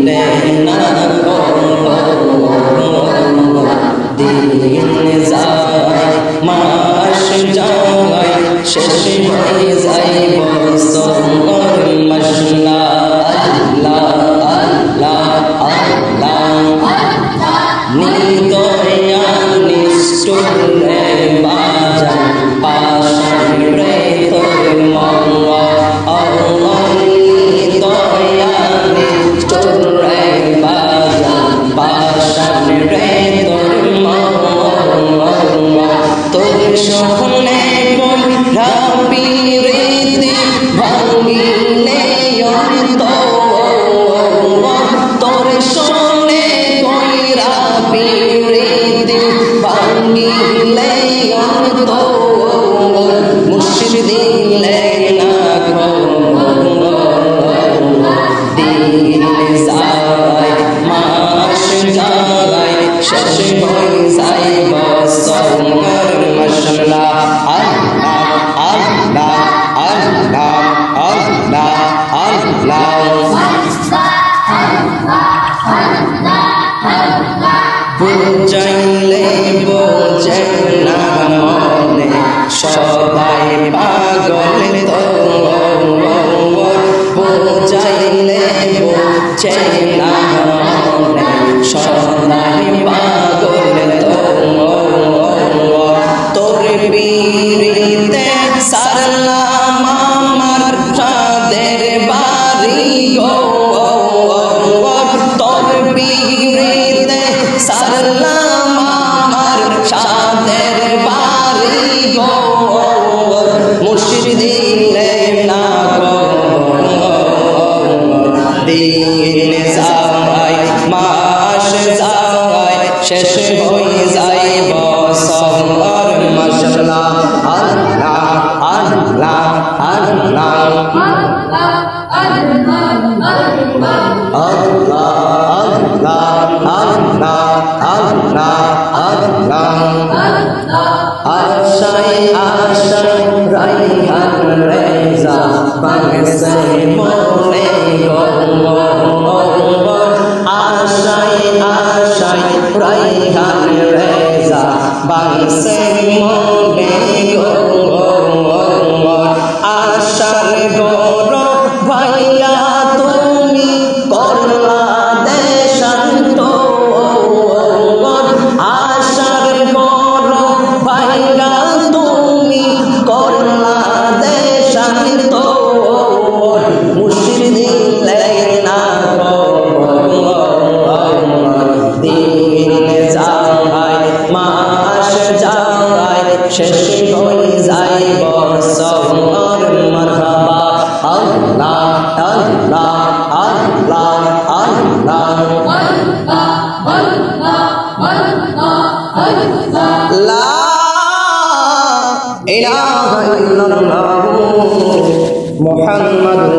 দিলে না দিন যায় মাস যায় শেষ হয়ে যায় বছর মাসলা আল্লাহ আল্লাহ আল্লাহ নিদয়া নিষ্ঠুরে বাজান পাশান রে তোর মঙ্গল আল্লাহ নিদয়া নিষ্ঠুরে বাজান পাশান রে তোর মঙ্গল তোর সহনে কোন রাবিরিতে ভাঙিলে অন্ত তোর সহনে কোন রাবিরিতে ভাঙিলে অন্ত মুর্শিদ দিলে না দিন যায় মাস যায় শেষ হয়ে যায় বছর মাশাআল্লাহ আল্লাহ আল্লাহ আল্লাহ আল্লাহ বুঝাইলে বোঝে না মনে সবাই পাগল তো বুঝাইলে বোঝে না মনে সবাই পাগল তো তোর বীরিতে সারলাম আমার সাদের বাড়ি গো তোর বীরিতে সারলাম আমার সাদের বাড়ি গো মুর্শিদ দিলে না গো দিন যায় মাস যায় শেষ হয়ে যায় বছর মাশাআল্লাহ আল্লাহ আল্লাহ আল্লাহ আশায় আশায় রাইহান রেজা বাংসে মনে গো আশায় আশায় রাইহান রেজা বাংসে মনে গো আশার গৌর ভাইয়া তুমি করলা দেশান্ত আশার গৌর ভাইয়া তুমি করলা দেশান্ত মুর্শিদ দিলে না দিন যায় মাস যায় শেষ হয়ে যায় বছর মারহাবা আল্লাহ আল্লাহ আল্লাহ আল্লাহ লা ইলাহা ইল্লাল্লাহ মুহাম্মাদুর